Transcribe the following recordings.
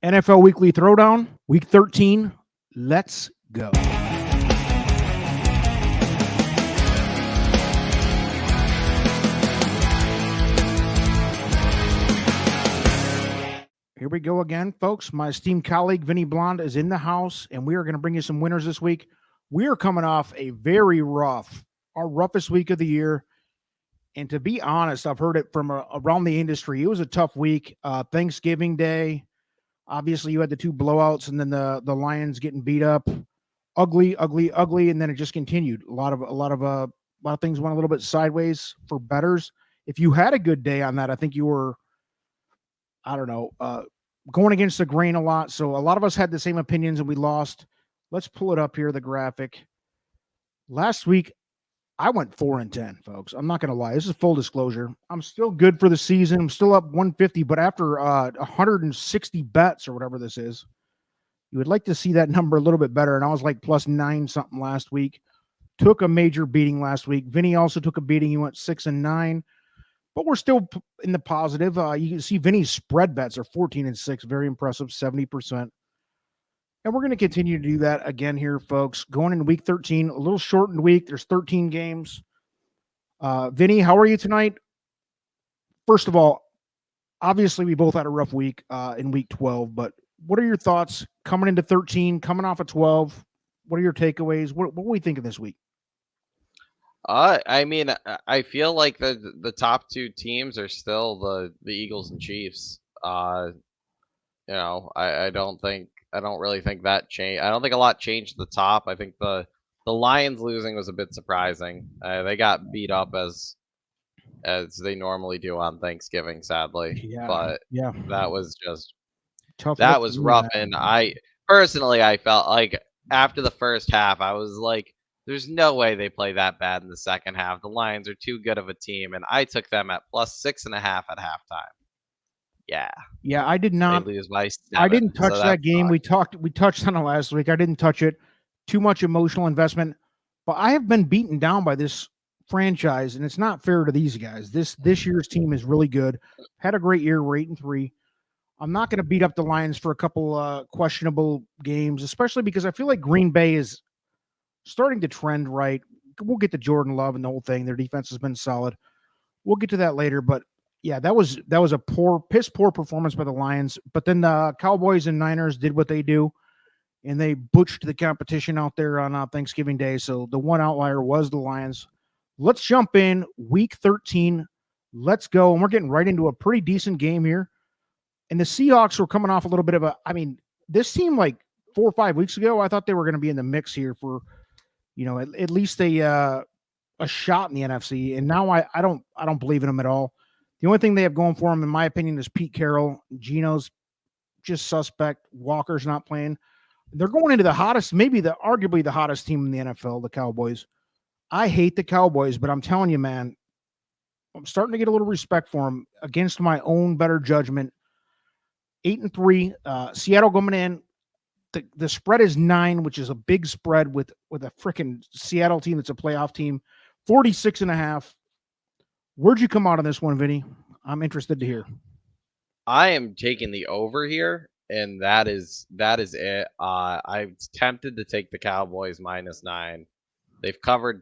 NFL Weekly Throwdown, Week 13. Let's go. Here we go again, folks. My esteemed colleague, Vinny Blonde, is in the house, and we are going to bring you some winners this week. We are coming off a very our roughest week of the year. And to be honest, I've heard it from around the industry. It was a tough week. Thanksgiving Day, obviously you had the two blowouts, and then the Lions getting beat up, ugly, and then it just continued. A lot of things went a little bit sideways for bettors. If you had a good day on that, I think you were, going against the grain a lot. So a lot of us had the same opinions and we lost. Let's pull it up here, the graphic. Last week, I went 4-10, folks. I'm not going to lie. This is full disclosure. I'm still good for the season. I'm still up 150, but after 160 bets or whatever this is, you would like to see that number a little bit better. And I was like +9 something last week. Took a major beating last week. Vinny also took a beating. He went 6-9. But we're still in the positive. You can see Vinny's spread bets are 14-6. Very impressive, 70%. And we're going to continue to do that again here, folks. Going into Week 13, a little shortened week. There's 13 games. Vinny, how are you tonight? First of all, obviously we both had a rough week in Week 12. But what are your thoughts coming into 13, coming off of 12? What are your takeaways? What do we think of this week? I feel like the top two teams are still the Eagles and Chiefs. I don't really think that changed. I don't think a lot changed at the top. I think the Lions losing was a bit surprising. They got beat up as they normally do on Thanksgiving, sadly. But that was just tough. That was rough, and I felt like after the first half, I was like, there's no way they play that bad in the second half. The Lions are too good of a team, and I took them at +6.5 at halftime. Yeah, I did not. They lose by 7, I didn't touch that game. Sucked. We touched on it last week. I didn't touch it. Too much emotional investment. But I have been beaten down by this franchise, and it's not fair to these guys. This year's team is really good. Had a great year. We're 8-3. I'm not going to beat up the Lions for a couple questionable games, especially because I feel like Green Bay is starting to trend right. We'll get to Jordan Love and the whole thing. Their defense has been solid. We'll get to that later, but yeah, that was a piss poor performance by the Lions. But then the Cowboys and Niners did what they do, and they butched the competition out there on Thanksgiving Day. So the one outlier was the Lions. Let's jump in Week 13. Let's go, and we're getting right into a pretty decent game here. And the Seahawks were coming off a little bit of this team like 4 or 5 weeks ago, I thought they were going to be in the mix here for, at least a shot in the NFC. And now I don't believe in them at all. The only thing they have going for them, in my opinion, is Pete Carroll. Geno's just suspect. Walker's not playing. They're going into the hottest, arguably the hottest team in the NFL, the Cowboys. I hate the Cowboys, but I'm telling you, man, I'm starting to get a little respect for them against my own better judgment. 8-3. Seattle coming in. The spread is 9, which is a big spread with a freaking Seattle team that's a playoff team. 46.5. Where'd you come out on this one, Vinny? I'm interested to hear. I am taking the over here, and that is it. I'm tempted to take the Cowboys -9. They've covered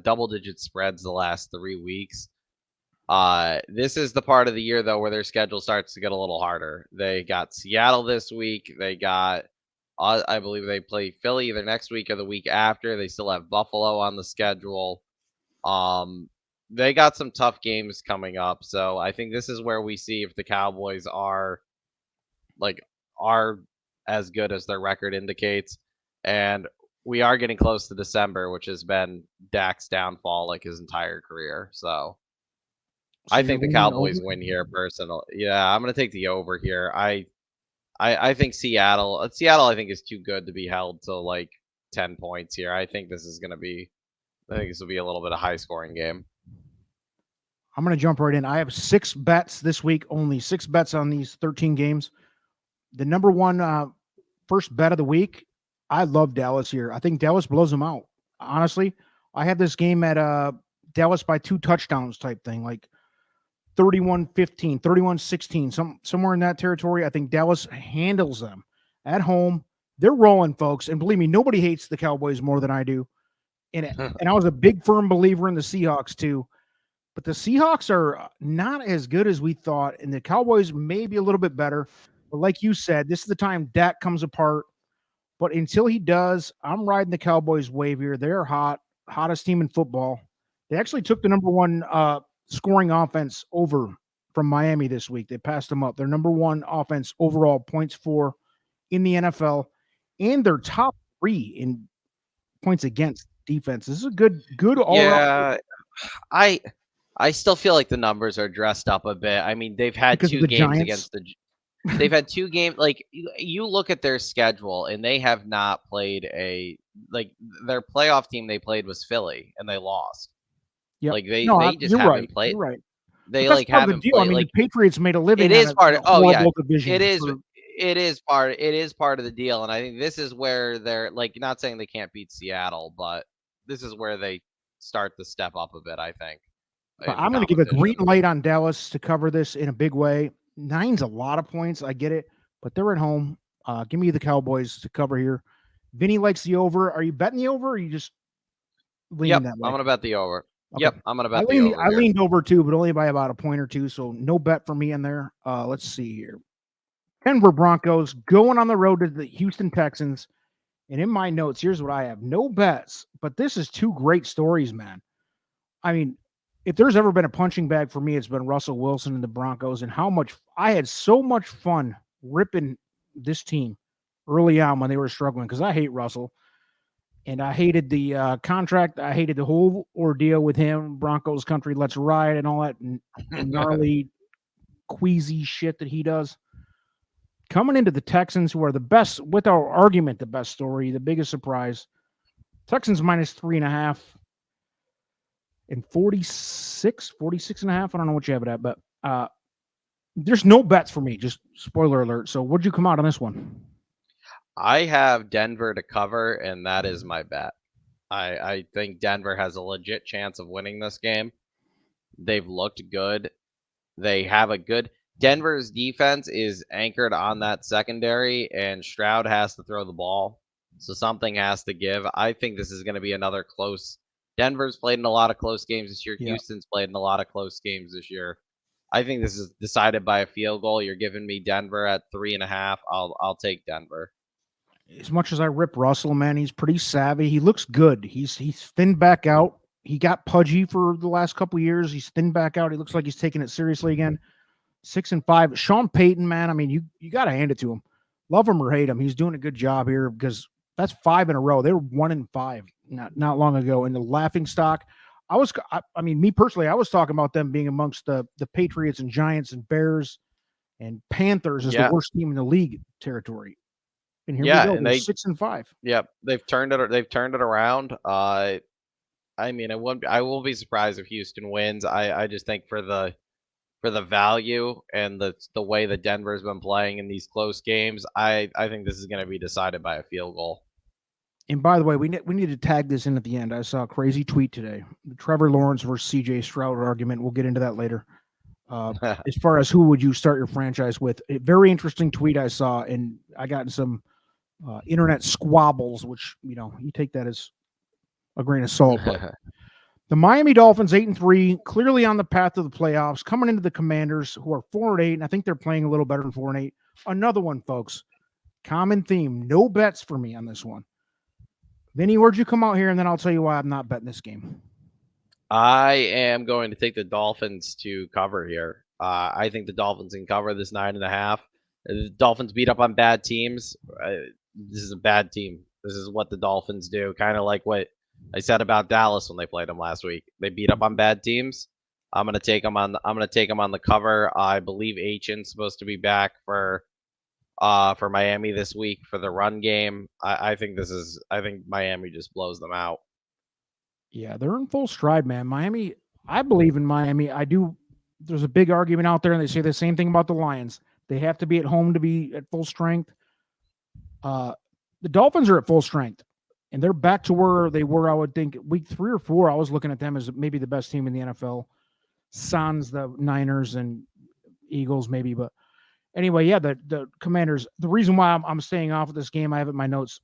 double-digit spreads the last 3 weeks. This is the part of the year, though, where their schedule starts to get a little harder. They got Seattle this week. They got, I believe they play Philly either next week or the week after. They still have Buffalo on the schedule. They got some tough games coming up. So I think this is where we see if the Cowboys are as good as their record indicates. And we are getting close to December, which has been Dak's downfall like his entire career. So I think the Cowboys win here, personally. Yeah, I'm going to take the over here. I think Seattle, I think, is too good to be held to 10 points here. I think this will be a little bit of high-scoring game. I'm going to jump right in. I have 6 bets this week, only 6 bets on these 13 games. The number one first bet of the week, I love Dallas here. I think Dallas blows them out. Honestly, I had this game at Dallas by 2 touchdowns type thing. 31-15, 31-16, somewhere in that territory. I think Dallas handles them at home. They're rolling, folks. And believe me, nobody hates the Cowboys more than I do. And I was a big, firm believer in the Seahawks, too. But the Seahawks are not as good as we thought, and the Cowboys may be a little bit better. But like you said, this is the time Dak comes apart. But until he does, I'm riding the Cowboys wave here. They're hottest team in football. They actually took the number one scoring offense over from Miami this week. They passed them up. Their number one offense overall points for in the NFL, and they're top 3 in points against defense. This is a good all around. Yeah, I still feel like the numbers are dressed up a bit. I mean, they've had Because of 2 the games Giants. against the. They've had 2 games. Like you look at their schedule, and they have not played their playoff team they played was Philly, and they lost. Yep. Like they just you're haven't right. played. You're right. They But that's like part of haven't the deal. I played. mean, Like the Patriots made a living. it is part of. Oh yeah, division. it is. It is part of the deal, and I think this is where they're like not saying they can't beat Seattle, but this is where they start to step up a bit. I think. But I'm going to give a green light on Dallas to cover this in a big way. 9's a lot of points. I get it, but they're at home. Give me the Cowboys to cover here. Vinny likes the over. Are you betting the over, or are you just leaning that way? I'm going to bet the over. Okay. Yep, I'm going to bet the over. I leaned over too, but only by about a point or two, so no bet for me in there. Let's see here. Denver Broncos going on the road to the Houston Texans. And in my notes, here's what I have. No bets, but this is 2 great stories, man. I mean, if there's ever been a punching bag for me, it's been Russell Wilson and the Broncos, and how much I had so much fun ripping this team early on when they were struggling, because I hate Russell, and I hated the contract. I hated the whole ordeal with him, Broncos country, let's ride, and all that gnarly, queasy shit that he does. Coming into the Texans, who are the best, without argument, the best story, the biggest surprise. Texans minus 3.5. And 46 and a half. I don't know what you have it at, but there's no bets for me. Just spoiler alert. So what'd you come out on this one? I have Denver to cover, and that is my bet. I think Denver has a legit chance of winning this game. They've looked good. They have a good. Denver's defense is anchored on that secondary, and Stroud has to throw the ball. So something has to give. I think this is going to be another close. Denver's played in a lot of close games this year. Yeah. Houston's played in a lot of close games this year. I think this is decided by a field goal. You're giving me Denver at 3.5. I'll take Denver. As much as I rip Russell, man, he's pretty savvy. He looks good. He's thinned back out. He got pudgy for the last couple of years. He's thinned back out. He looks like he's taking it seriously again. 6-5. Sean Payton, man, I mean, you got to hand it to him. Love him or hate him, he's doing a good job here, because that's 5 in a row. They were 1-5 not long ago in the laughing stock. I mean, me personally, I was talking about them being amongst the Patriots and Giants and Bears and Panthers as the worst team in the league territory. And here we go. And they're 6-5. Yep, they've turned it around. I mean, I won't be surprised if Houston wins. I just think for the value and the way that Denver's been playing in these close games, I think this is going to be decided by a field goal. And by the way, we need to tag this in at the end. I saw a crazy tweet today. The Trevor Lawrence versus CJ Stroud argument. We'll get into that later. As far as who would you start your franchise with, a very interesting tweet I saw, and I got in some internet squabbles, which, you take that as a grain of salt. But the Miami Dolphins, 8-3, clearly on the path to the playoffs, coming into the Commanders, who are 4-8, and I think they're playing a little better than 4-8. Another one, folks. Common theme. No bets for me on this one. Vinny, where'd you come out here? And then I'll tell you why I'm not betting this game. I am going to take the Dolphins to cover here. I think the Dolphins can cover this 9.5. The Dolphins beat up on bad teams. This is a bad team. This is what the Dolphins do. Kind of like what I said about Dallas when they played them last week. They beat up on bad teams. I'm gonna take them on the cover. I believe Achan's supposed to be back for Miami this week for the run game. I think Miami just blows them out. Yeah, they're in full stride, man. Miami, I believe in Miami. I do. There's a big argument out there, and they say the same thing about the Lions. They have to be at home to be at full strength. The Dolphins are at full strength, and they're back to where they were, I would think, week 3 or 4. I was looking at them as maybe the best team in the NFL. sans the Niners and Eagles maybe. But anyway, yeah, the Commanders. The reason why I'm staying off of this game, I have it in my notes.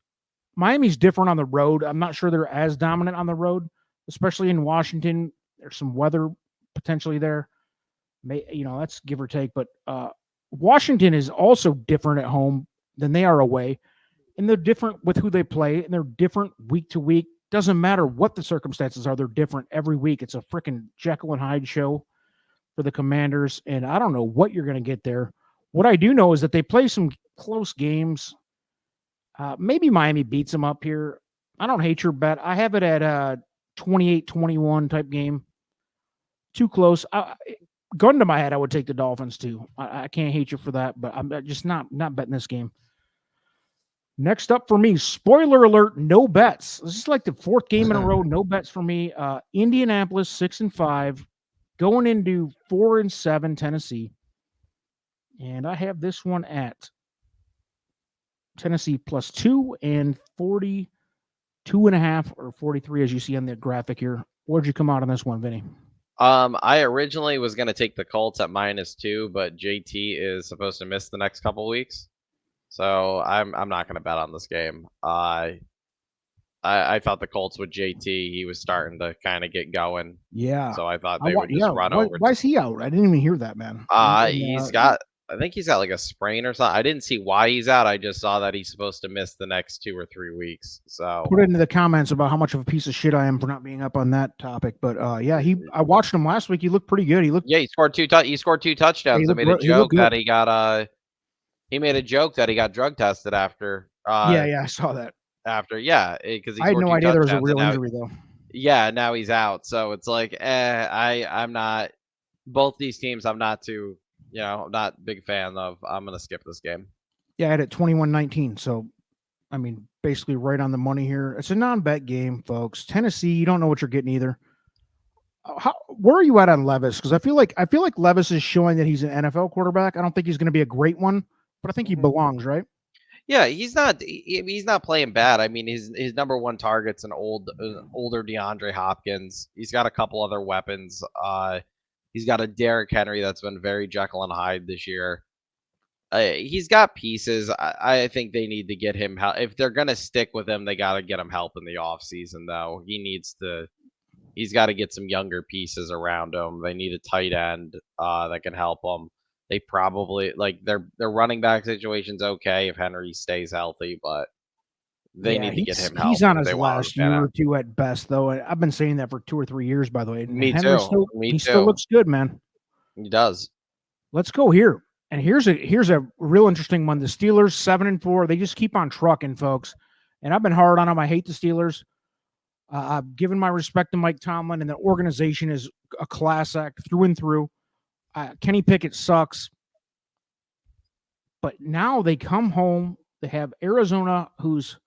Miami's different on the road. I'm not sure they're as dominant on the road, especially in Washington. There's some weather potentially there. That's give or take. But Washington is also different at home than they are away. And they're different with who they play, and they're different week to week. Doesn't matter what the circumstances are, they're different every week. It's a freaking Jekyll and Hyde show for the Commanders, and I don't know what you're going to get there. What I do know is that they play some close games. Maybe Miami beats them up here. I don't hate your bet. I have it at 28-21 type game. Too close. Gun to my head, I would take the Dolphins too. I can't hate you for that, but I'm just not betting this game. Next up for me, spoiler alert, no bets. This is like the fourth game in a row, no bets for me. Indianapolis 6-5, going into 4-7 Tennessee. And I have this one at Tennessee +2 and 42.5 or 43, as you see on the graphic here. Where'd you come out on this one, Vinny? I originally was going to take the Colts at -2, but JT is supposed to miss the next couple weeks. So I'm not going to bet on this game. I thought the Colts with JT, he was starting to kind of get going. Yeah. So I thought they would just run over. Why is he out? I didn't even hear that, man. I think he's got like a sprain or something. I didn't see why he's out. I just saw that he's supposed to miss the next 2 or 3 weeks. So put it into the comments about how much of a piece of shit I am for not being up on that topic. But yeah, I watched him last week. He looked pretty good. He scored 2 touchdowns. I made a joke that he got he made a joke that he got drug tested after. Yeah, I saw that. Because I had no idea there was a real injury though. Yeah, now he's out. So it's like, I'm not. Both these teams, I'm not too. I'm not a big fan of. I'm gonna skip this game. Yeah, I had it 21-19. So, I mean, basically right on the money here. It's a non-bet game, folks. Tennessee, you don't know what you're getting either. Where are you at on Levis? Because I feel like Levis is showing that he's an NFL quarterback. I don't think he's going to be a great one, but I think he belongs, right? Yeah, he's not playing bad. I mean, his number one target's an older DeAndre Hopkins. He's got a couple other weapons. He's got a Derrick Henry that's been very Jekyll and Hyde this year. He's got pieces. I think they need to get him help. If they're gonna stick with him, they got to get him help in the offseason, though. He's got to get some younger pieces around him. They need a tight end that can help him. They probably their running back situation's okay if Henry stays healthy, but they need to get him help. He's on his last year or two at best, though. And I've been saying that for 2 or 3 years, by the way. Me too. He still looks good, man. He does. Let's go here. And here's a real interesting one. The Steelers 7-4. They just keep on trucking, folks. And I've been hard on them. I hate the Steelers. I've given my respect to Mike Tomlin, and the organization is a class act through and through. Kenny Pickett sucks. But now they come home. They have Arizona, who's,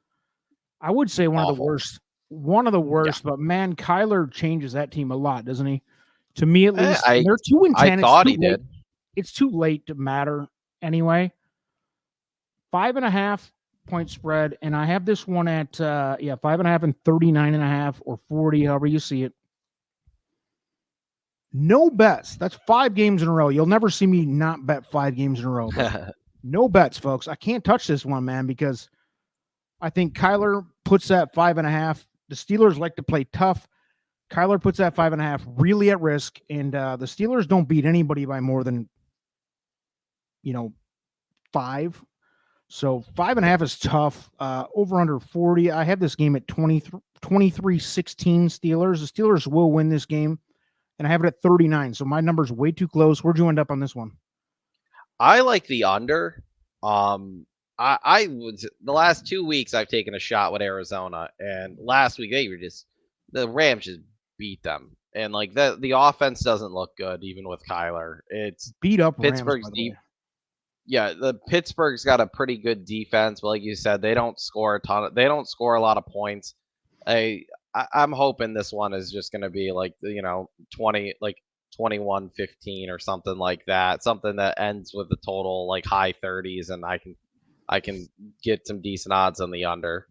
I would say, one of the worst. Yeah. But man, Kyler changes that team a lot, doesn't he? To me, at least. They're 2-10. I thought he did. It's too late to matter anyway. 5.5 point spread, and I have this one at 5.5 and 39.5 or 40, however you see it. No bets. That's 5 games in a row. You'll never see me not bet 5 games in a row. No bets, folks. I can't touch this one, man, because I think Kyler puts that 5.5. The Steelers like to play tough. Kyler puts that 5.5 really at risk, and the Steelers don't beat anybody by more than 5. So 5.5 is tough. Over under 40. I have this game at 23-16 Steelers. The Steelers will win this game, and I have it at 39. So my number's way too close. Where'd you end up on this one? I like the under. I would. The last 2 weeks I've taken a shot with Arizona, and last week the Rams just beat them, and the offense doesn't look good even with Kyler. It's beat up Pittsburgh's deep. Yeah, the Pittsburgh's got a pretty good defense, but like you said, they don't score a lot of points. I'm hoping this one is just going to be 20, 21-15 or something like that. Something that ends with a total high 30s, and I can get some decent odds on the under.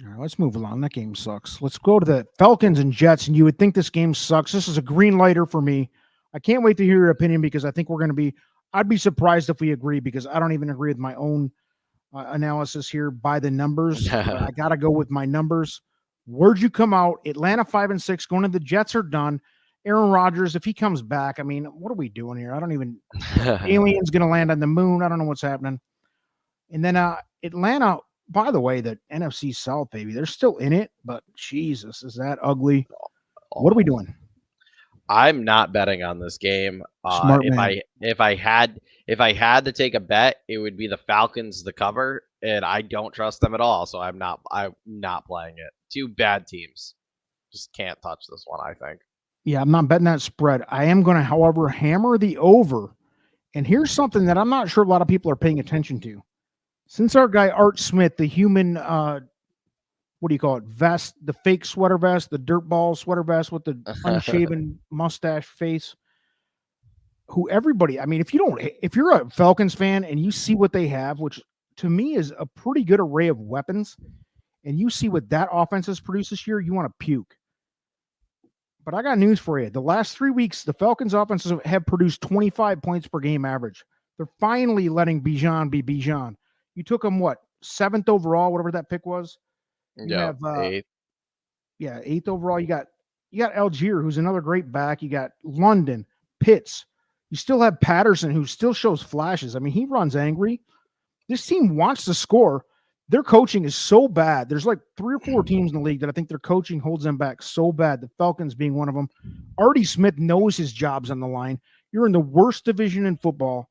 All right, let's move along. That game sucks. Let's go to the Falcons and Jets, and you would think this game sucks. This is a green lighter for me. I can't wait to hear your opinion because I think we're going to be. I'd be surprised if we agree because I don't even agree with my own analysis here by the numbers. But I got to go with my numbers. Where'd you come out? Atlanta 5-6 going to the Jets are done. Aaron Rodgers, if he comes back, I mean, what are we doing here? I don't even. Aliens going to land on the moon. I don't know what's happening. And then Atlanta. By the way, the NFC South, baby, they're still in it, but Jesus, is that ugly? What are we doing? I'm not betting on this game. Smart man. If I had to take a bet, it would be the Falcons the cover, and I don't trust them at all. So I'm not playing it. Two bad teams, just can't touch this one. I think. Yeah, I'm not betting that spread. I am going to, however, hammer the over. And here's something that I'm not sure a lot of people are paying attention to. Since our guy Art Smith, the human, what do you call it? Vest, the fake sweater vest, the dirtball sweater vest with the unshaven mustache face. Who everybody, I mean, if you're a Falcons fan and you see what they have, which to me is a pretty good array of weapons, and you see what that offense has produced this year, you want to puke. But I got news for you. The last 3 weeks, the Falcons offenses have produced 25 points per game average. They're finally letting Bijan be Bijan. You took him, what, 7th overall, whatever that pick was? You have 8th. Yeah, 8th overall. You got Algier, who's another great back. You got London, Pitts. You still have Patterson, who still shows flashes. I mean, he runs angry. This team wants to score. Their coaching is so bad. There's like 3 or 4 teams in the league that I think their coaching holds them back so bad. The Falcons being one of them. Artie Smith knows his job's on the line. You're in the worst division in football.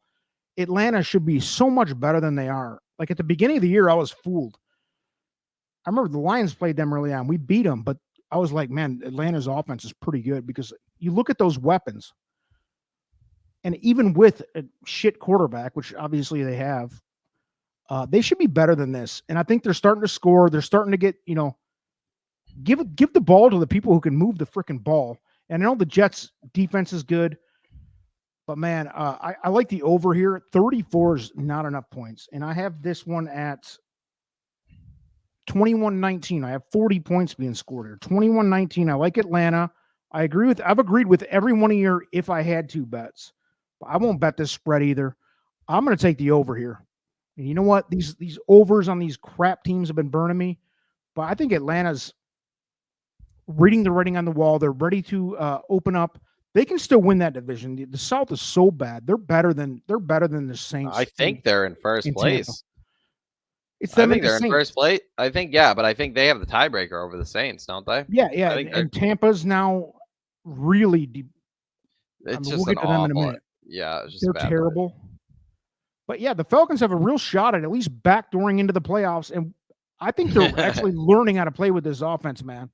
Atlanta should be so much better than they are. Like at the beginning of the year, I was fooled. I remember the Lions played them early on. We beat them, but I was like, man, Atlanta's offense is pretty good because you look at those weapons. And even with a shit quarterback, which obviously they have, they should be better than this. And I think they're starting to score. They're starting to get, give the ball to the people who can move the freaking ball. And I know the Jets defense is good. But, man, I like the over here. 34 is not enough points. And I have this one at 21-19. I have 40 points being scored here. 21-19. I like Atlanta. I've agreed with every one of your if I had to bets. But I won't bet this spread either. I'm going to take the over here. And you know what? These overs on these crap teams have been burning me. But I think Atlanta's reading the writing on the wall. They're ready to open up. They can still win that division. The South is so bad. They're better than the Saints. I think they're in first place. Tampa. It's them. I think they're in first place. I think but I think they have the tiebreaker over the Saints, don't they? Yeah. And Tampa's now really deep. It's we'll get to them in a minute. Yeah, it's just they're terrible. But yeah, the Falcons have a real shot at least backdooring into the playoffs, and I think they're actually learning how to play with this offense, man.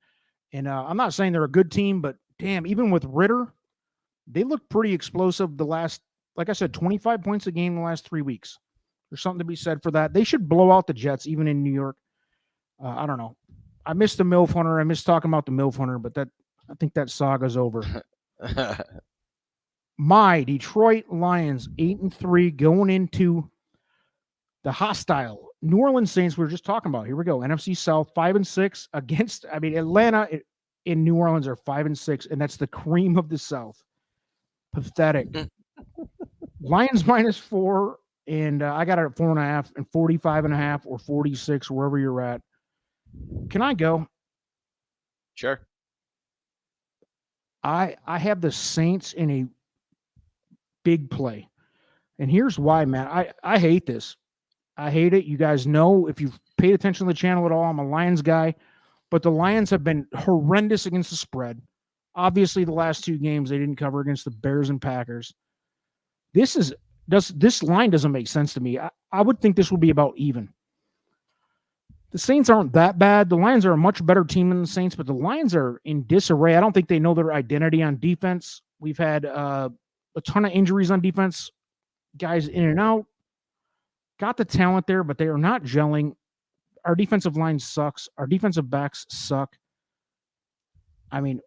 And I'm not saying they're a good team, but damn, even with Ritter. They look pretty explosive the last, like I said, 25 points a game the last 3 weeks. There's something to be said for that. They should blow out the Jets, even in New York. I don't know. I missed the MILF Hunter. I missed talking about the MILF Hunter, but I think that saga's over. My Detroit Lions, 8-3, going into the hostile New Orleans Saints we were just talking about. Here we go. NFC South, 5-6 against, Atlanta in New Orleans are 5-6, and that's the cream of the South. Pathetic. Lions -4, and I got it at 4.5 and 45.5 or 46, wherever you're at. Can I go? Sure. I have the Saints in a big play. And here's why, man. I hate this. I hate it. You guys know, if you've paid attention to the channel at all, I'm a Lions guy. But the Lions have been horrendous against the spread. Obviously, the last 2 games they didn't cover against the Bears and Packers. This line doesn't make sense to me. I would think this would be about even. The Saints aren't that bad. The Lions are a much better team than the Saints, but the Lions are in disarray. I don't think they know their identity on defense. We've had a ton of injuries on defense. Guys in and out. Got the talent there, but they are not gelling. Our defensive line sucks. Our defensive backs suck. I'm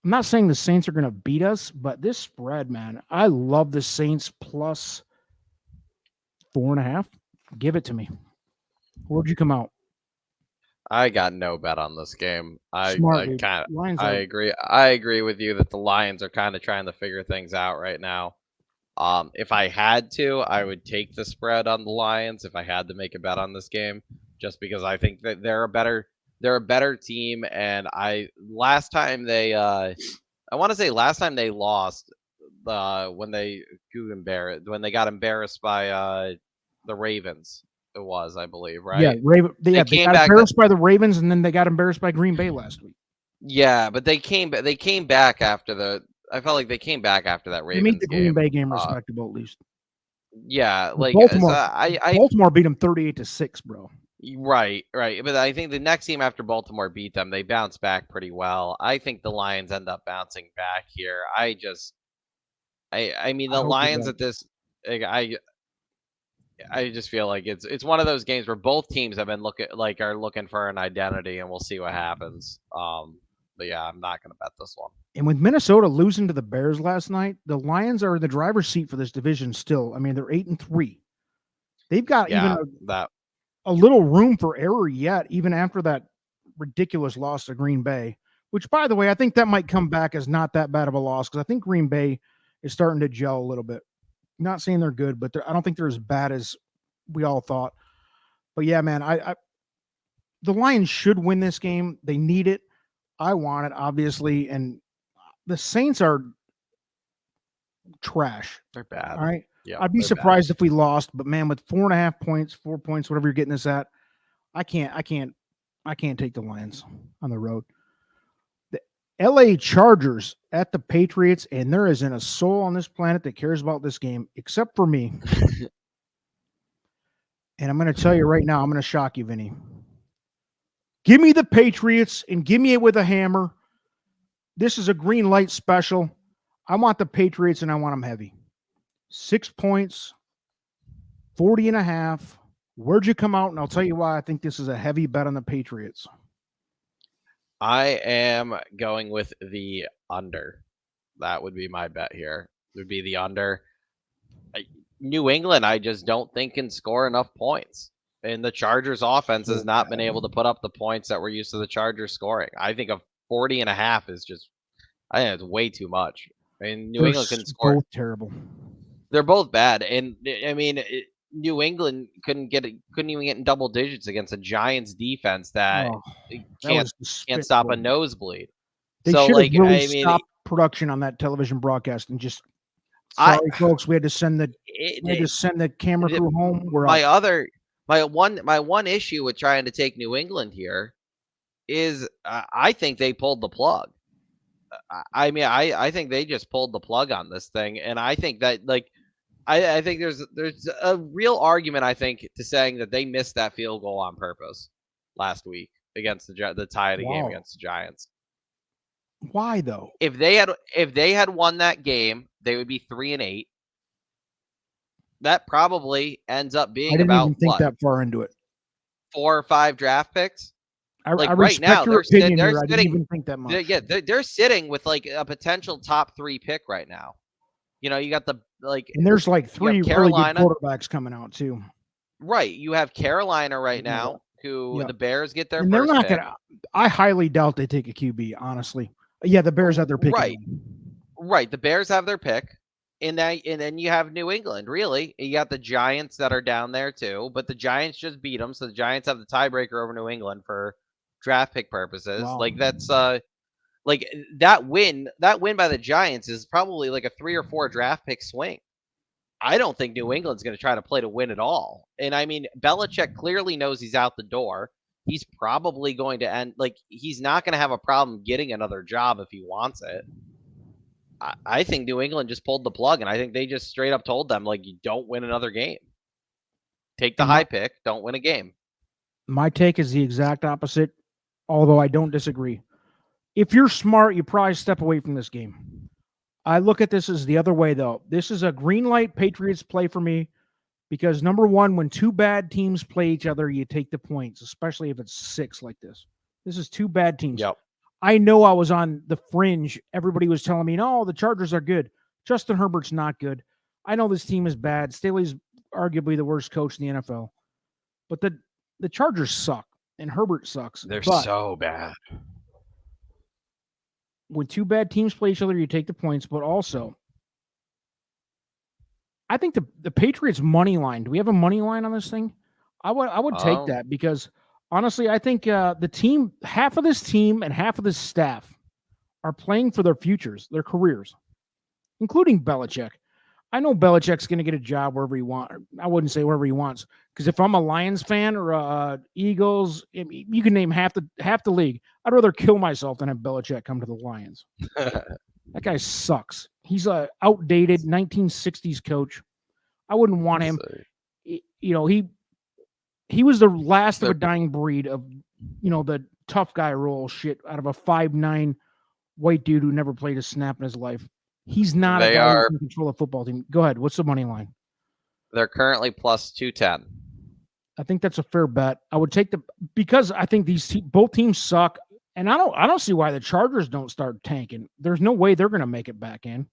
not saying the Saints are going to beat us, but this spread, man, I love the Saints plus 4.5. Give it to me. Where'd you come out? I got no bet on this game. Smart, dude. Lions I are agree. I agree with you that the Lions are kind of trying to figure things out right now. If I had to, I would take the spread on the Lions if I had to make a bet on this game, just because I think that they're a better team. And I want to say last time they lost, when they got embarrassed by the Ravens. It was, I believe, right? They came got back. embarrassed by the Ravens, and then they got embarrassed by Green Bay last week. Yeah, but they came back after the. I felt like they came back after that They Ravens made the Green game. Bay game respectable, at least. Yeah, But like Baltimore beat them 38-6, bro. Right. But I think the next team after Baltimore beat them, they bounced back pretty well. I think the Lions end up bouncing back here. I mean, the Lions at this, like, I just feel like it's one of those games where both teams have been are looking for an identity, and we'll see what happens. But yeah, I'm not gonna bet this one. And with Minnesota losing to the Bears last night, the Lions are in the driver's seat for this division still. I mean, they're 8-3. They've got a little room for error yet, even after that ridiculous loss to Green Bay, which, by the way, I think that might come back as not that bad of a loss, because I think Green Bay is starting to gel a little bit. Not saying they're good, but I don't think they're as bad as we all thought. But yeah, man, the Lions should win this game. They need it. I want it, obviously, and the Saints are trash. They're bad. All right. Yeah, I'd be surprised if we lost, but man, with 4.5 points, 4 points, whatever you're getting this at, I can't take the Lions on the road. The LA Chargers at the Patriots, and there isn't a soul on this planet that cares about this game except for me. And I'm going to tell you right now, I'm going to shock you, Vinny. Give me the Patriots and give me it with a hammer. This is a green light special. I want the Patriots and I want them heavy. 6 points, 40.5. Where'd you come out? And I'll tell you why I think this is a heavy bet on the Patriots. I am going with the under. That would be my bet here. It would be the under. New England, I just don't think can score enough points. And the Chargers offense has not been able to put up the points that we're used to the Chargers scoring. I think a 40.5 is just, I think it's way too much. I mean, New England can score. Both terrible. They're both bad. And I mean, New England couldn't even get in double digits against a Giants defense that can't stop a nosebleed. They should have really stopped production on that television broadcast and just, sorry, folks, we had to send the camera crew home. My one issue with trying to take New England here is I think they pulled the plug. I mean, I think they just pulled the plug on this thing, and I think that I think there's a real argument, I think, to saying that they missed that field goal on purpose last week against the tie of the game against the Giants. Why though? If they had won that game, they would be 3-8. That probably ends up being about, I didn't even think that far into it. 4 or 5 draft picks. I right now they're sitting. I didn't even think that much. They're sitting with like a potential top 3 pick right now. You know, you got the and there's like 3 really good quarterbacks coming out too. Right, you have Carolina right now, who the Bears get their. And they're not gonna. I highly doubt they take a QB. Honestly, yeah, the Bears have their pick. Right. The Bears have their pick. And then you have New England, really. You got the Giants that are down there too, but the Giants just beat them, so the Giants have the tiebreaker over New England for draft pick purposes. Wow. Like that's like that win by the Giants is probably like a 3 or 4 draft pick swing. I don't think New England's going to try to play to win at all. And I mean, Belichick clearly knows he's out the door. He's probably going to end he's not going to have a problem getting another job if he wants it. I think New England just pulled the plug, and I think they just straight up told them, you don't win another game. Take the high pick, don't win a game. My take is the exact opposite, although I don't disagree. If you're smart, you probably step away from this game. I look at this as the other way, though. This is a green light Patriots play for me because, number one, when 2 bad teams play each other, you take the points, especially if it's 6 like this. This is 2 bad teams. Yep. I know I was on the fringe. Everybody was telling me, no, the Chargers are good. Justin Herbert's not good. I know this team is bad. Staley's arguably the worst coach in the NFL. But the Chargers suck. and Herbert sucks. They're but so bad. when two bad teams play each other, you take the points. But also, I think the Patriots money line. Do we have a money line on this thing? I would take that because honestly, I think the team, half of this team and half of this staff, are playing for their futures, their careers, including Belichick. I know Belichick's going to get a job wherever he wants. I wouldn't say wherever he wants, because if I'm a Lions fan or Eagles, you can name half the league. I'd rather kill myself than have Belichick come to the Lions. That guy sucks. He's a outdated 1960s coach. I wouldn't want him. He was the last of a dying breed of, the tough guy role shit out of a 5'9" white dude who never played a snap in his life. He's not a guy who can control a football team. Go ahead. What's the money line? They're currently plus 210. I think that's a fair bet. I would take because I think both teams suck, and I don't see why the Chargers don't start tanking. There's no way they're going to make it back in.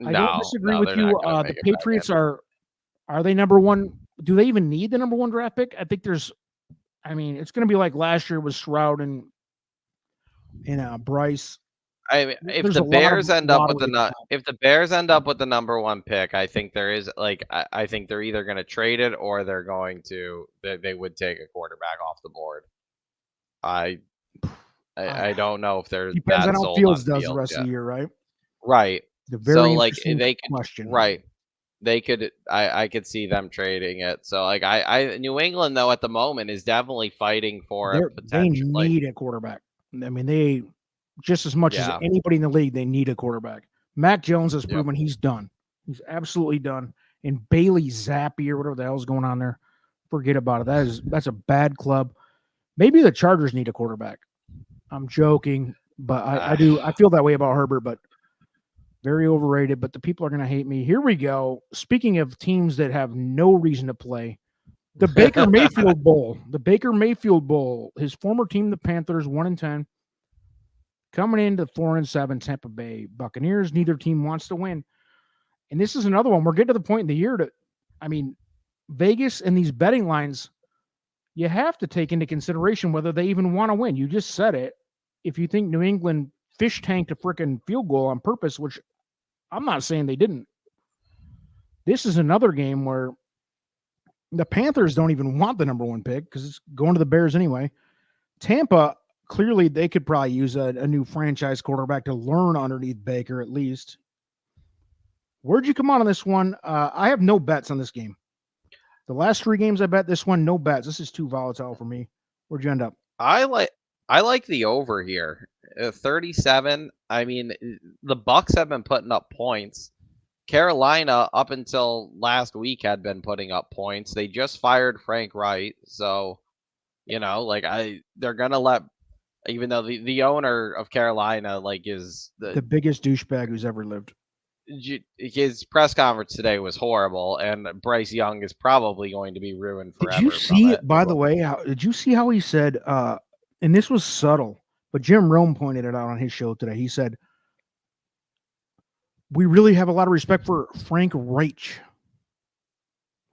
I don't disagree with you. The Patriots are they number one? Do they even need the number one draft pick? I think it's going to be like last year with Stroud and Bryce. If the Bears end up with the number one pick, I think there is I think they're either going to trade it or they're going to they would take a quarterback off the board. I don't know if there's depends on how Fields does the rest of the year, right? Right. So they could question. Right. They could. I could see them trading it. So New England though at the moment is definitely fighting for a potential. They need a quarterback. They just as much as anybody in the league, they need a quarterback. Mac Jones has proven he's done. He's absolutely done. And Bailey Zappi or whatever the hell's going on there, forget about it. That's a bad club. Maybe the Chargers need a quarterback. I'm joking, but I do. I feel that way about Herbert, but very overrated. But the people are going to hate me. Here we go. Speaking of teams that have no reason to play, the Baker Mayfield Bowl. The Baker Mayfield Bowl. His former team, the Panthers, 1-10. Coming into 4-7 Tampa Bay Buccaneers. Neither team wants to win. And this is another one. We're getting to the point in the year Vegas and these betting lines, you have to take into consideration whether they even want to win. You just said it. If you think New England fish tanked a freaking field goal on purpose, which I'm not saying they didn't. This is another game where the Panthers don't even want the number one pick because it's going to the Bears anyway. Tampa, clearly, they could probably use a new franchise quarterback to learn underneath Baker at least. Where'd you come on this one? I have no bets on this game. The last 3 games I bet, this one, no bets. This is too volatile for me. Where'd you end up? I like the over here. 37. The Bucs have been putting up points. Carolina, up until last week, had been putting up points. They just fired Frank Wright, so they're gonna let. Even though the owner of Carolina is the biggest douchebag who's ever lived. His press conference today was horrible, and Bryce Young is probably going to be ruined forever. Did you see it, by the way? Did you see how he said, and this was subtle, but Jim Rome pointed it out on his show today. He said, we really have a lot of respect for Frank Reich.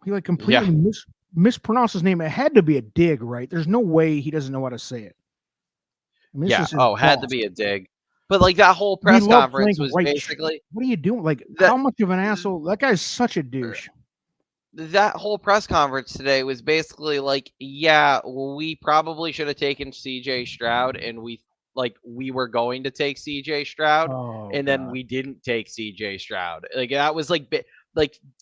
He completely mispronounced his name. It had to be a dig, right? There's no way he doesn't know how to say it. Had to be a dig. But that whole press conference was basically, what are you doing? How much of an asshole? That guy's such a douche. That whole press conference today was basically we probably should have taken CJ Stroud, and we were going to take CJ Stroud, and then we didn't take CJ Stroud. That was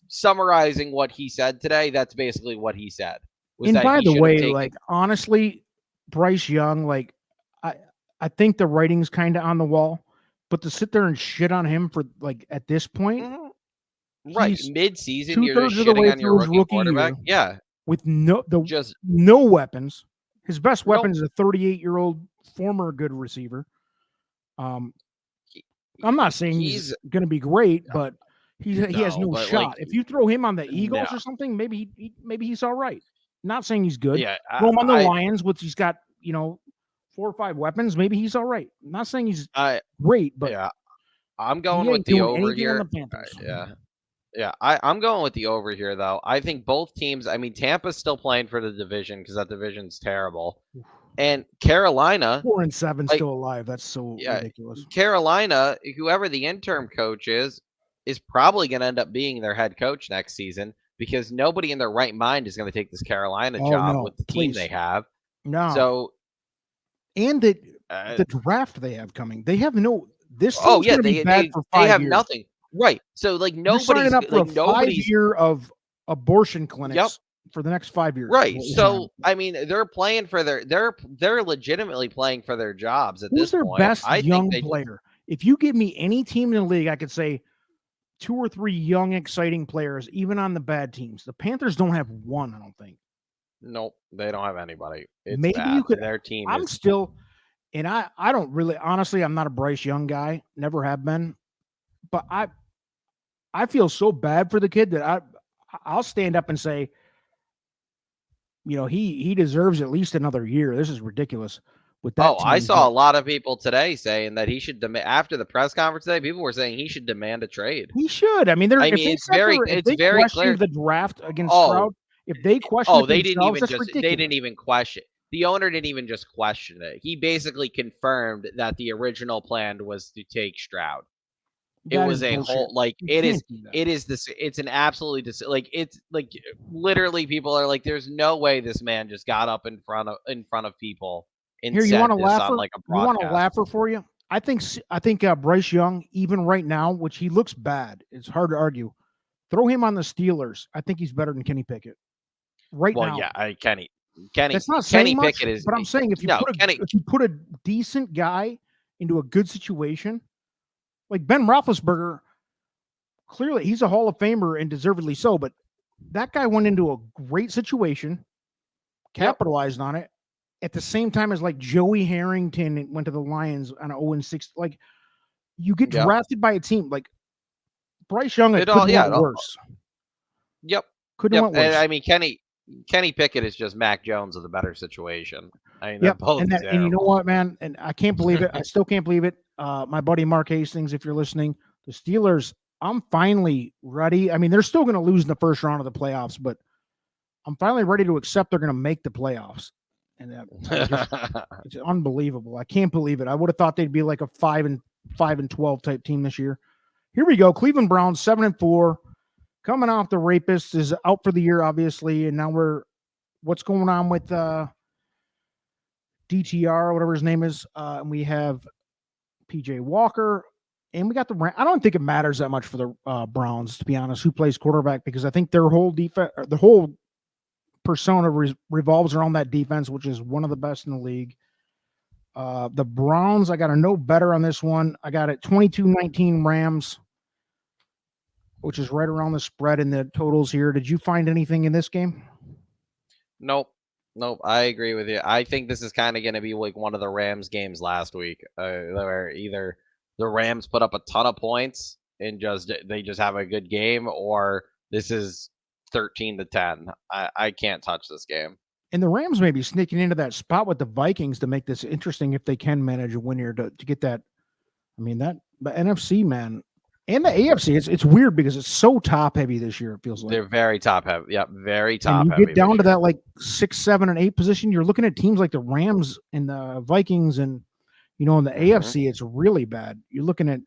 summarizing what he said today. That's basically what he said. And by the way, honestly, Bryce Young, I think the writing's kind of on the wall, but to sit there and shit on him for at this point, right? Mid-season, you're just shitting on your rookie quarterback, with no weapons. His best weapon is a 38-year-old former good receiver. I'm not saying he's going to be great, but he has no shot. If you throw him on the Eagles or something, maybe he's all right. Not saying he's good. Yeah, throw him on the Lions, which he's got 4 or 5 weapons. Maybe he's all right. I'm not saying he's great, but I'm going with the over here. Yeah, I'm going with the over here, though. I think both teams, I mean, Tampa's still playing for the division because that division's terrible. And Carolina, 4-7 like, still alive. That's so yeah, ridiculous. Carolina, whoever the interim coach is probably going to end up being their head coach next season because nobody in their right mind is going to take this Carolina Oh job no, with the team they please. have. No. So, And the draft they have coming. They have no this oh team's yeah, gonna be bad for 5 have years. nothing. Right. So like You're signing nobody's up for like a nobody's 5-year of abortion clinics Yep. for the next 5 years. is Right. what you're signing So up for. I mean, they're playing for they're legitimately playing for their jobs at Who's this their point. best I think young they just player? If you give me any team in the league, I could say 2 or 3 young, exciting players, even on the bad teams. The Panthers don't have one, I don't think. nope, they don't have anybody. It's Maybe bad. you could. Their team I'm is still, and I don't really, honestly, I'm not a Bryce Young guy, never have been, but I feel so bad for the kid that I'll stand up and say, you know, he deserves at least another year. This is ridiculous with that Oh, I team. saw a lot of people today saying that he should after the press conference today, people were saying he should demand a trade. He should. I mean, I mean, if it's very they clear. questioned the draft against Oh, Stroud, if they questioned it they didn't themselves, even that's just ridiculous. they didn't even question. The owner didn't even just question it. He basically confirmed that the original plan was to take Stroud. It That was is a bullshit. whole like You can't do that. it is this it's an absolutely like it's like literally people are like there's no way this man just got up in front of people and Here, you said want a this laugher? on like a You want a broadcast. laugher for you? I think Bryce Young, even right now, which he looks bad, it's hard to argue. Throw him on the Steelers. I think he's better than Kenny Pickett right Well, now. yeah, Kenny That's not saying Kenny much, Pickett is but I'm saying if you no if you put a decent guy into a good situation, like Ben Roethlisberger, clearly he's a Hall of Famer and deservedly so, but that guy went into a great situation, capitalized on it, at the same time as like Joey Harrington went to the Lions on an 0-6. Like you get drafted by a team like Bryce Young, it couldn't went worse. Yep. Couldn't went worse. And I mean Kenny Pickett is just Mac Jones of the better situation. I mean, yep. both And you know what, man? And I can't believe it. I still can't believe it. My buddy Mark Hastings, if you're listening, the Steelers, I'm finally ready. I mean, they're still going to lose in the first round of the playoffs, but I'm finally ready to accept they're going to make the playoffs. And it's unbelievable. I can't believe it. I would have thought they'd be like a 5-12 type team this year. Here we go. Cleveland Browns 7-4. Coming off the rapist is out for the year, obviously, and now what's going on with DTR or whatever his name is, and we have PJ Walker, and we got I don't think it matters that much for the Browns, to be honest, who plays quarterback, because I think their whole defense, the whole persona revolves around that defense, which is one of the best in the league. The Browns, I got to know better on this one. I got it 22-19 Rams, which is right around the spread in the totals here. Did you find anything in this game? Nope. I agree with you. I think this is kind of going to be like one of the Rams games last week, where either the Rams put up a ton of points and they just have a good game, or this is 13-10. I can't touch this game. And the Rams may be sneaking into that spot with the Vikings to make this interesting if they can manage a win here to get that. I mean, the NFC, man, and the AFC, it's weird because it's so top heavy this year. It feels like they're very top heavy. Yep, very top and heavy. You get down to that like 6, 7, and 8 position. You're looking at teams like the Rams and the Vikings, and in the AFC, it's really bad. You're looking at,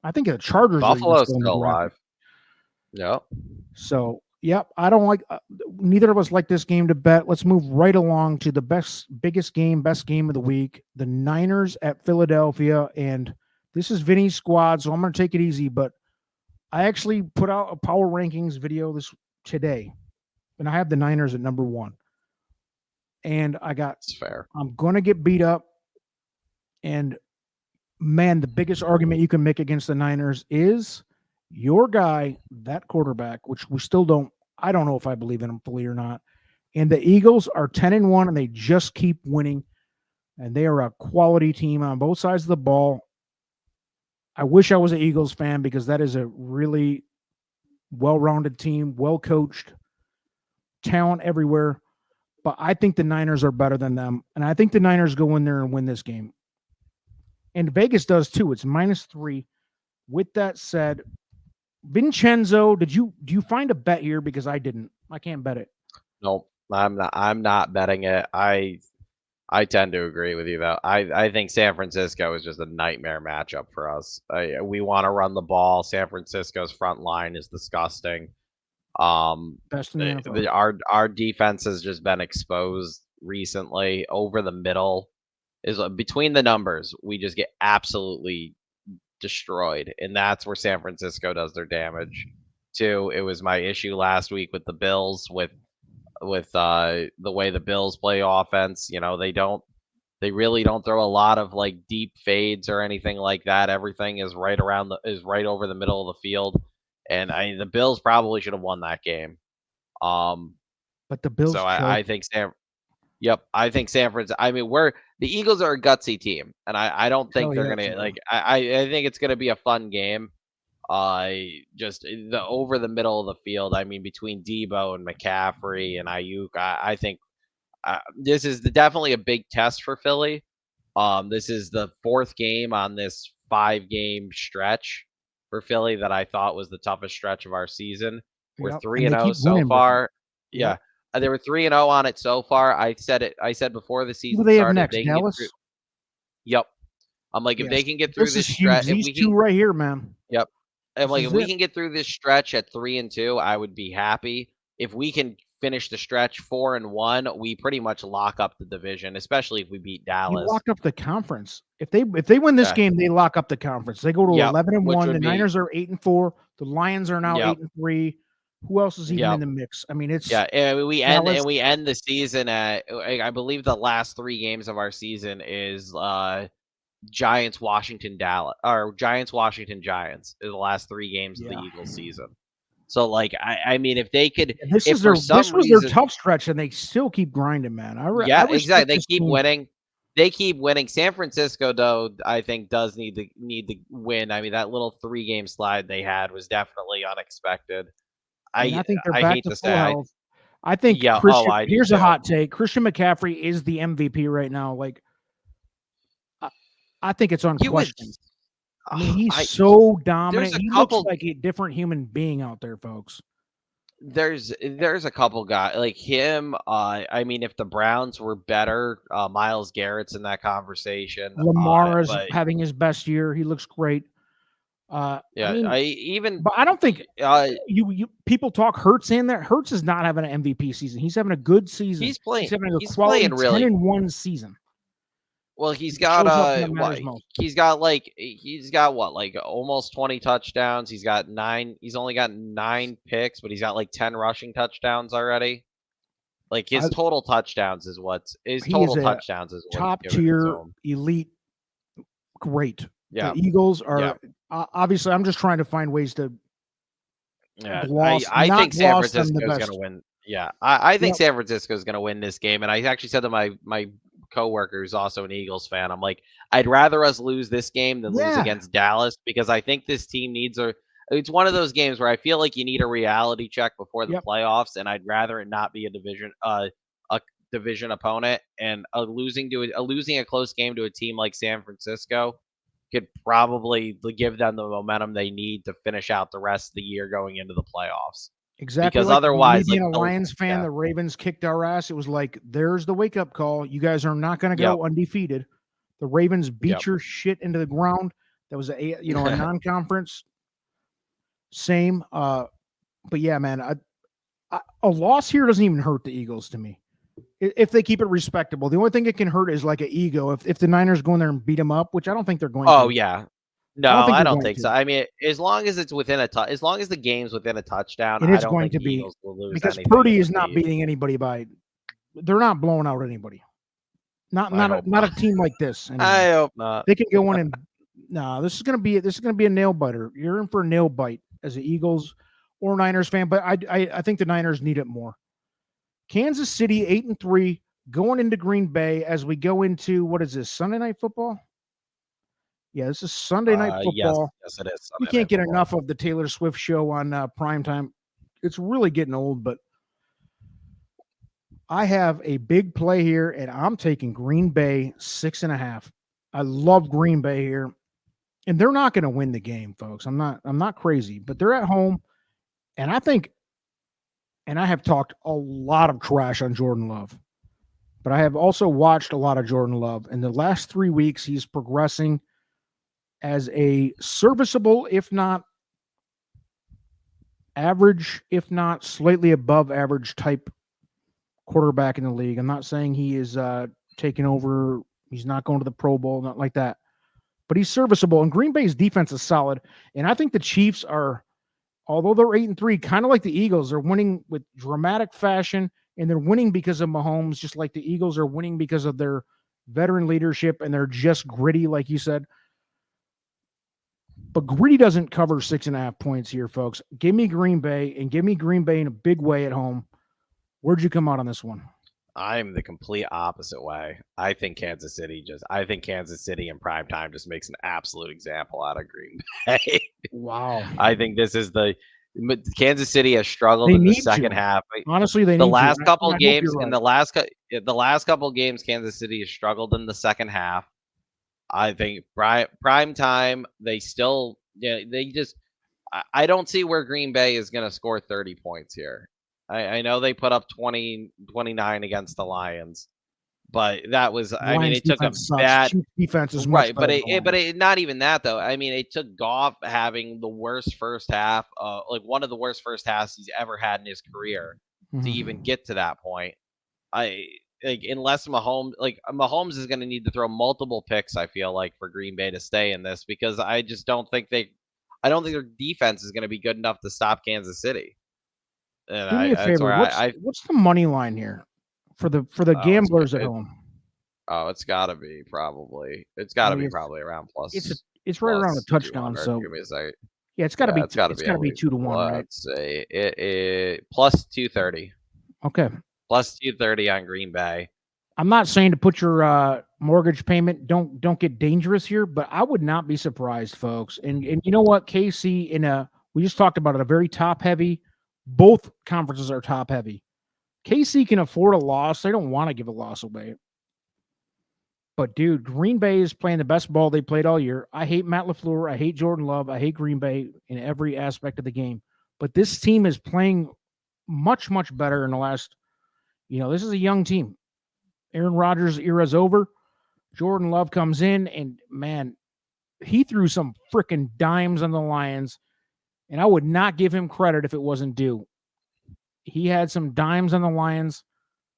I think the Chargers. Buffalo's still alive. Yep. So, yep, I don't like. Neither of us like this game to bet. Let's move right along to the best game of the week: the Niners at Philadelphia, and this is Vinny's squad, so I'm going to take it easy, but I actually put out a power rankings video today, and I have the Niners at number 1. And That's fair. I'm going to get beat up, and man, the biggest argument you can make against the Niners is your guy, that quarterback, which I don't know if I believe in him fully or not. And the Eagles are 10-1, and they just keep winning, and they are a quality team on both sides of the ball. I wish I was an Eagles fan because that is a really well-rounded team, well-coached, talent everywhere. But I think the Niners are better than them, and I think the Niners go in there and win this game. And Vegas does too. It's -3. With that said, Vincenzo, do you find a bet here? Because I didn't. I can't bet it. Nope, I'm not betting it. I tend to agree with you though. I think San Francisco is just a nightmare matchup for us. We want to run the ball. San Francisco's front line is disgusting. Best in the NFL. Our defense has just been exposed recently. Over the middle is between the numbers, we just get absolutely destroyed, and that's where San Francisco does their damage. Too, it was my issue last week with the Bills with the way the Bills play offense. They really don't throw a lot of like deep fades or anything like that. Everything is right over the middle of the field, and the Bills probably should have won that game. But the Bills. So I think Yep, I think San Francisco. I mean, the Eagles are a gutsy team, and I don't think they're gonna like. I think it's gonna be a fun game. Just the over the middle of the field. I mean, between Debo and McCaffrey and Ayuk, I think this is definitely a big test for Philly. This is the fourth game on this 5-game stretch for Philly that I thought was the toughest stretch of our season. We're 3-0 so far. Yeah. They were 3-0 on it so far. I said before the season Who they started. have next? Dallas? Yep. I'm like, if they can get through this stretch, if these two right here, man. Yep. I'm like, if we can get through this stretch at 3-2, I would be happy. If we can finish the stretch 4-1, we pretty much lock up the division, especially if we beat Dallas. You locked up the conference. If they win this game, they lock up the conference. They go to 11-1. The Niners are 8-4. The Lions are now 8-3. Who else is even in the mix? I mean, it's we end the season at, I believe the last 3 games of our season is Giants, Washington, Dallas, or Giants, Washington, Giants is the last 3 games of the Eagles season. So like, I mean, if they could, this was their tough stretch, and they still keep grinding, man. Exactly. They keep winning. They keep winning. San Francisco, though, I think does need to win. I mean, that little 3-game slide they had was definitely unexpected. I think they're back to full health. I think here's a hot take. Christian McCaffrey is the MVP right now. Like, I think it's unquestioned. I mean, he's so dominant. He looks like a different human being out there, folks. There's a couple guys like him. I mean, if the Browns were better, Myles Garrett's in that conversation. Lamar is having his best year. He looks great. But I don't think you people talk Hurts in there. Hurts is not having an MVP season. He's having a good season. He's playing. He's having a quality 10-1 season. Well, he's got almost 20 touchdowns. He's got 9. He's only got 9 picks, but he's got like 10 rushing touchdowns already. Like his total touchdowns is top tier elite. Great. Yeah, the Eagles are obviously. I'm just trying to find ways to. I think San Francisco is going to win. Yeah, I think San Francisco is going to win this game, and I actually said to my coworker who's also an Eagles fan, I'm like, I'd rather us lose this game than lose against Dallas, because I think this team needs it's one of those games where I feel like you need a reality check before the playoffs, and I'd rather it not be a division opponent, and losing a close game to a team like San Francisco could probably give them the momentum they need to finish out the rest of the year going into the playoffs. Exactly. Because otherwise, being a Lions fan, the Ravens kicked our ass. It was like, there's the wake-up call. You guys are not going to go undefeated. The Ravens beat your shit into the ground. That was a non-conference. Same. But yeah, man, a loss here doesn't even hurt the Eagles to me. If they keep it respectable. The only thing it can hurt is like an ego. If the Niners go in there and beat them up, which I don't think they're going to. Oh, yeah. No, I don't think so. I mean, as long as it's within as long as the game's within a touchdown, it is going to be, because Purdy is not beating anybody by. They're not blowing out anybody. Not a team like this. Anymore. I hope not. They can go in and this is going to be a nail biter. You're in for a nail bite as an Eagles or Niners fan, but I think the Niners need it more. Kansas City 8-3 going into Green Bay as we go into, what is this, Sunday Night Football? Yeah, this is Sunday Night Football. Yes, it is. We can't get enough of the Taylor Swift show on primetime. It's really getting old, but I have a big play here, and I'm taking Green Bay 6.5. I love Green Bay here. and they're not going to win the game, folks. I'm not crazy, but they're at home, and I think, and I have talked a lot of trash on Jordan Love, but I have also watched a lot of Jordan Love. In the last 3 weeks, he's progressing as a serviceable, if not average, if not slightly above average type quarterback in the league. I'm not saying he is taking over. He's not going to the Pro Bowl, not like that. But he's serviceable. And Green Bay's defense is solid. And I think the Chiefs are, although they're 8-3, kind of like the Eagles, they're winning with dramatic fashion, and they're winning because of Mahomes, just like the Eagles are winning because of their veteran leadership, and they're just gritty, like you said. But gritty doesn't cover 6.5 points here, folks. Give me Green Bay, and give me Green Bay in a big way at home. Where'd you come out on this one? I'm the complete opposite way. I think Kansas City in prime time just makes an absolute example out of Green Bay. Wow. I think this is Kansas City has struggled in the second half. Honestly, they the need last to. couple I games right. in the last couple games, Kansas City has struggled in the second half. I think prime time, they still, I don't see where Green Bay is going to score 30 points here. I know they put up 29 against the Lions, but that was, I mean, it took a bad defense is right, but not even that though. I mean, it took Goff having the worst first half, like one of the worst first halves he's ever had in his career to even get to that point. Unless Mahomes is going to need to throw multiple picks, I feel like, for Green Bay to stay in this, because I just don't think their defense is going to be good enough to stop Kansas City. And do me a favor. What's the money line here for the gamblers at home? Oh, it's got to be probably around plus. It's right around a touchdown. So give me a second. Yeah, it's got to be. It's got to be 2-1, right? Let's say it plus 230. Okay. Plus 230 on Green Bay. I'm not saying to put your mortgage payment. Don't get dangerous here, but I would not be surprised, folks. And you know what, KC we just talked about it, a very top heavy. Both conferences are top heavy. KC can afford a loss. They don't want to give a loss away. But, dude, Green Bay is playing the best ball they played all year. I hate Matt LaFleur. I hate Jordan Love. I hate Green Bay in every aspect of the game. But this team is playing much, much better in the last, this is a young team. Aaron Rodgers' era is over. Jordan Love comes in, and, man, he threw some freaking dimes on the Lions. And I would not give him credit if it wasn't due. He had some dimes on the Lions.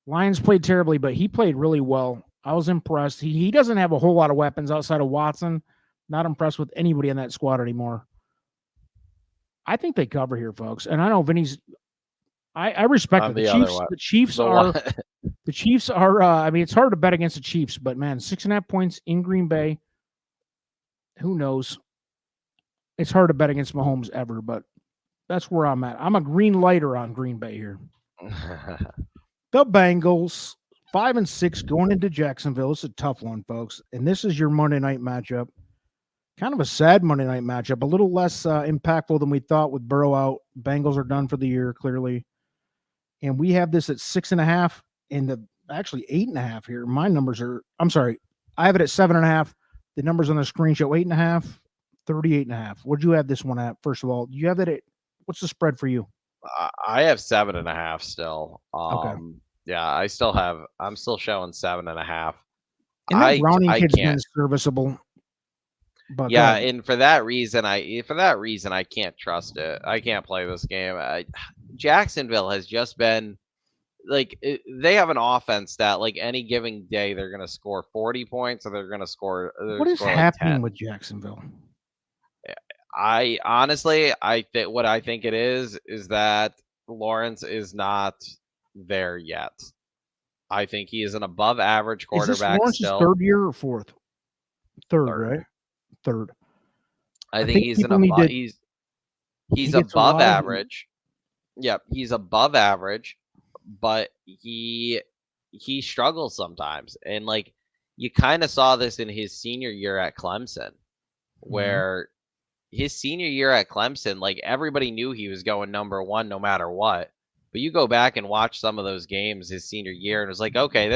Lions played terribly, but he played really well. I was impressed. He doesn't have a whole lot of weapons outside of Watson. Not impressed with anybody on that squad anymore. I think they cover here, folks. And I know Vinny's. I respect it. The Chiefs are. The Chiefs are. I mean, it's hard to bet against the Chiefs, but man, 6.5 points in Green Bay. Who knows? It's hard to bet against Mahomes ever, but that's where I'm at. I'm a green lighter on Green Bay here. The Bengals, 5-6 going into Jacksonville. It's a tough one, folks. And this is your Monday night matchup. Kind of a sad Monday night matchup. A little less impactful than we thought with Burrow out. Bengals are done for the year, clearly. And we have this at 6.5 and actually 8.5 here. My numbers are, I'm sorry, I have it at 7.5. The numbers on the screen show 8.5. 38.5. What'd you have this one at? First of all, do you have it at, what's the spread for you? I have 7.5 still. Okay. Yeah, I'm still showing 7.5. And that Browning kid's been serviceable. But yeah, and for that reason, I can't trust it. I can't play this game. Jacksonville has just been they have an offense that any given day they're going to score 40 points or they're going to score. What is happening with Jacksonville? I honestly, what I think it is that Lawrence is not there yet. I think he is an above average quarterback. Is this Lawrence's third year or fourth? Third, right? Third. I think he's above average. Yep, he's above average, but he struggles sometimes. And you kind of saw this in his senior year at Clemson, where his senior year at Clemson, everybody knew he was going number one no matter what. But you go back and watch some of those games his senior year, and it's okay,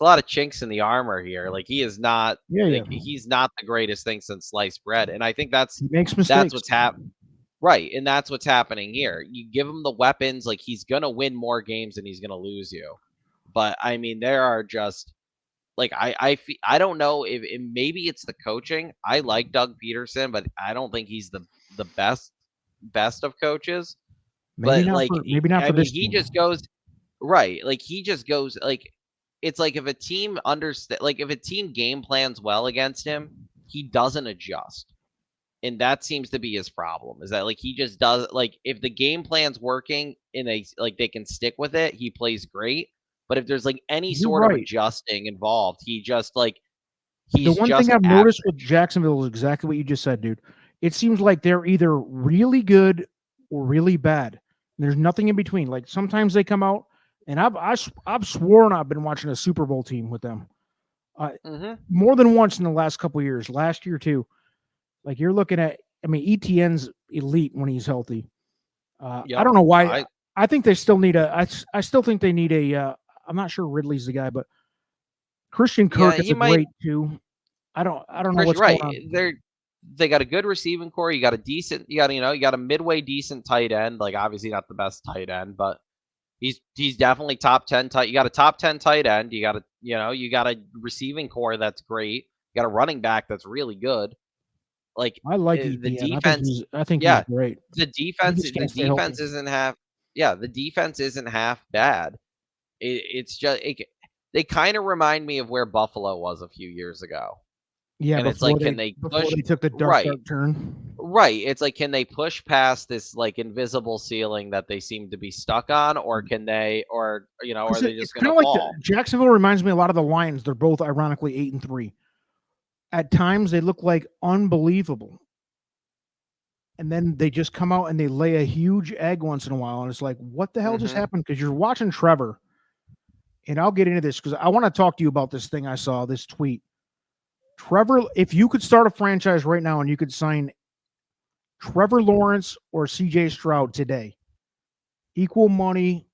a lot of chinks in the armor here. Like he is not Yeah. he's not the greatest thing since sliced bread. And I think He makes that's mistakes. what's right, and that's what's happening here. You give him the weapons, like he's gonna win more games than he's gonna lose you. But I mean, there are just like I don't know if maybe it's the coaching. I like Doug Peterson, but I don't think he's the best of coaches. But like Maybe not I for mean, this he team. just goes right. Like he just goes like it's like if a team like if a team game plans well against him, he doesn't adjust. And that seems to be his problem is that like he just does like if the game plan's working and they can stick with it, he plays great. But if there's like any You're sort of right. adjusting involved, he just like The he's one thing just I've average. noticed with Jacksonville is exactly what you just said, dude. It seems like they're either really good or really bad. There's nothing in between. Like sometimes they come out, and I've sworn I've been watching a Super Bowl team with them more than once in the last couple of years. Last year too. Like you're looking at, I mean, ETN's elite when he's healthy. I don't know why. I think they still need I still think they need a. I'm not sure Ridley's the guy, but Christian Kirk is great too. I don't know what's going on. They got a good receiving core. You got a decent. You got a midway decent tight end. Like obviously not the best tight end, but he's definitely top 10 tight. You got a top 10 tight end. You got a receiving core that's great. You got a running back that's really good. Like I like the ETN. defense. I think he's great. The defense isn't half. Yeah, the defense isn't half bad. It's just they kind of remind me of where Buffalo was a few years ago. Yeah, and it's like, can they push? They took the dark turn. Right. It's like, can they push past this like invisible ceiling that they seem to be stuck on, or can they, or are they just going to fall? Jacksonville reminds me a lot of the Lions. They're both ironically 8-3. At times they look like unbelievable, and then they just come out and they lay a huge egg once in a while, and it's like, what the hell just happened? Because you're watching Trevor, and I'll get into this because I want to talk to you about this thing I saw, this tweet. Trevor, if you could start a franchise right now and you could sign Trevor Lawrence or CJ Stroud today, equal money,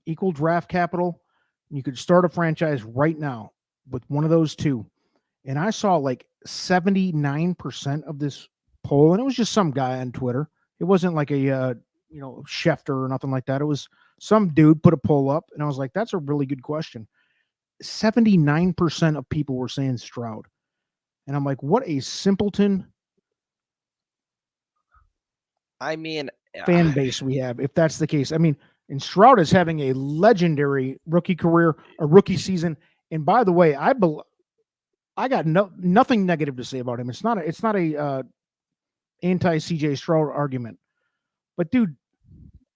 equal draft capital, and you could start a franchise right now with one of those two. And I saw like 79% of this poll, and it was just some guy on Twitter. It wasn't like a Schefter or nothing like that. It was some dude put a poll up, and I was like, that's a really good question. 79% of people were saying Stroud. And I'm like, what a simpleton fan base we have, if that's the case. I mean, and Stroud is having a legendary rookie career, a rookie season. And by the way, I got nothing negative to say about him. It's not a anti CJ Stroud argument. But dude,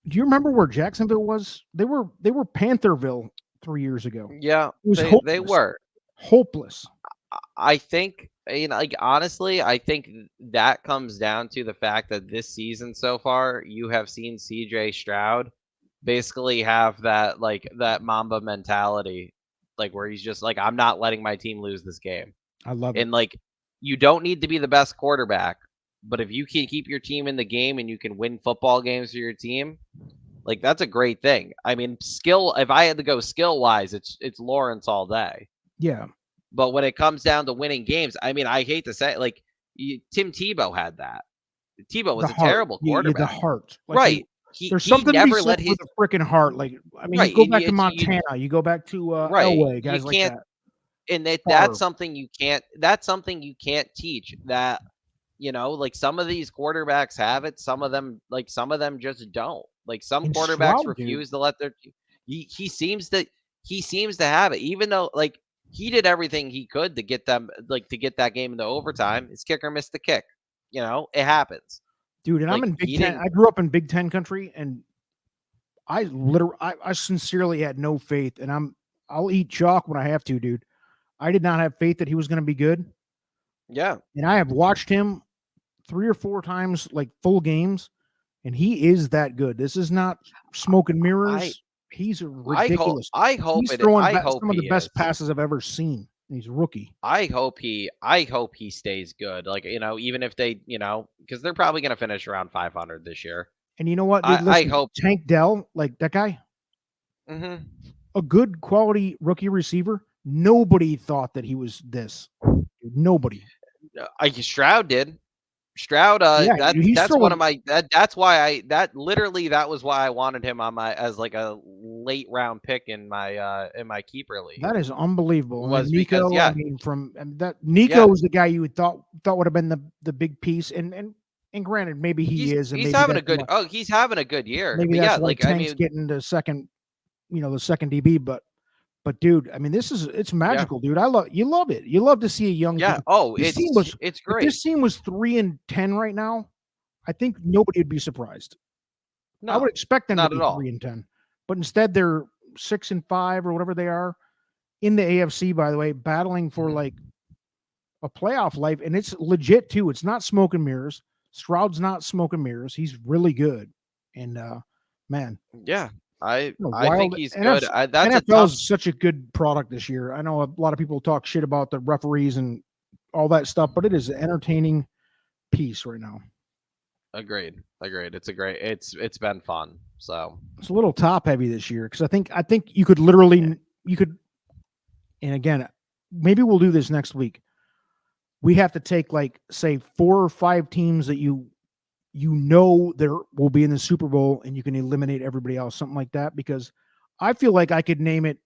do you remember where Jacksonville was? They were Pantherville 3 years ago. Yeah, they were hopeless. I think, like honestly, I think that comes down to the fact that this season so far, you have seen CJ Stroud basically have that Mamba mentality, like where he's just like, I'm not letting my team lose this game. I love it. And like, you don't need to be the best quarterback, but if you can keep your team in the game and you can win football games for your team, like that's a great thing. I mean, if I had to go skill wise, it's Lawrence all day. Yeah. But when it comes down to winning games, I mean, I hate to say it, like Tim Tebow had that. Tebow was a terrible quarterback. The heart. Like, right. There's something never let his freaking heart. Like, I mean, you go back to Montana, you go back to Elway, guys like that. And that's something you can't teach. That, like some of these quarterbacks have it, some of them just don't. Like some quarterbacks refuse to let their he seems to have it, even though like he did everything he could to get them to get that game into overtime. His kicker missed the kick. It happens. Dude, and I'm in Big Ten. I grew up in Big Ten country, and I sincerely had no faith, and I'll eat chalk when I have to, dude. I did not have faith that he was going to be good. Yeah. And I have watched him 3 or 4 times, like full games, and he is that good. This is not smoke and mirrors. He's ridiculous. I hope he's throwing some of the best passes I've ever seen. He's a rookie. I hope he stays good. Like, even if they, because they're probably going to finish around 500 this year. And you know what? Dude, I hope Tank Dell, like that guy. Mm-hmm. a good quality rookie receiver. Nobody thought that he was this. Nobody. Stroud did. Stroud, Yeah, he's that's one throwing. of my that's why that was why I wanted him on my as like a late round pick in my keeper league. That is unbelievable. Was And because Nico, yeah, I mean, that Nico was the guy you would thought would have been the big piece. And granted, maybe he is, and he's maybe having a that's good why, he's having a good year. maybe But that's yeah, why like I Tank's mean, getting the second, the second DB. But dude, I mean, it's magical, dude. You love it. You love to see a young yeah. team. Oh, This team was it's If great. this team was 3-10 right now, I think nobody would be surprised. I would No, expect them to not be at all. 3-10, but instead they're 6-5 or whatever they are in the AFC. By the way, battling for like a playoff life, and it's legit too. It's not smoke and mirrors. Stroud's not smoke and mirrors. He's really good, and man, Yeah, I think wild he's good. NFC, That's a NFL tough. is such a good product this year. I know a lot of people talk shit about the referees and all that stuff, but it is an entertaining piece right now. Agreed. It's a great. It's been fun. So It's a little top heavy this year because I think you could literally and again, maybe we'll do this next week. We have to take like say 4 or 5 teams that you there will be in the Super Bowl and you can eliminate everybody else, something like that. Because I feel like I could name it.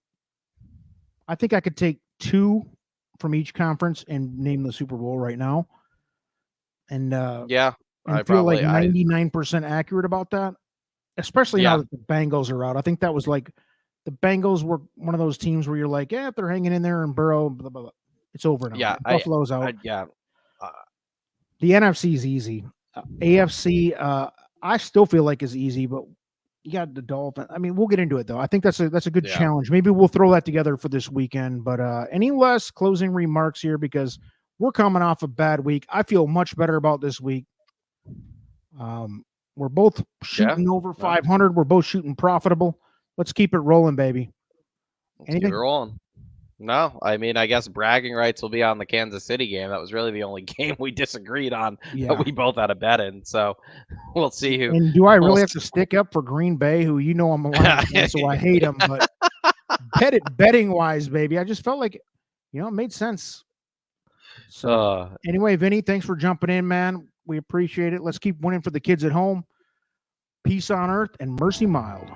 I think I could take 2 from each conference and name the Super Bowl right now. And yeah, and feel like 99% accurate about that, especially now that the Bengals are out. I think that was like the Bengals were one of those teams where you're like, yeah, if they're hanging in there and Burrow, blah, blah, blah. It's over now. Yeah, Buffalo's out. yeah. The NFC is easy. AFC, I still feel like is easy, but you got the Dolphins. I mean, we'll get into it though. I think that's a good challenge. Maybe we'll throw that together for this weekend. But any less closing remarks here because we're coming off a bad week. I feel much better about this week. We're both shooting over 500. We're both shooting profitable. Let's keep it rolling, baby. Keep it rolling. No, I mean, I guess bragging rights will be on the Kansas City game. That was really the only game we disagreed on that we both had a bet in. So we'll see who. And do I really have to stick up for Green Bay, who I'm a Lions fan, so I hate them. But betting wise, baby, I just felt like, it made sense. So anyway, Vinny, thanks for jumping in, man. We appreciate it. Let's keep winning for the kids at home. Peace on earth and mercy mild.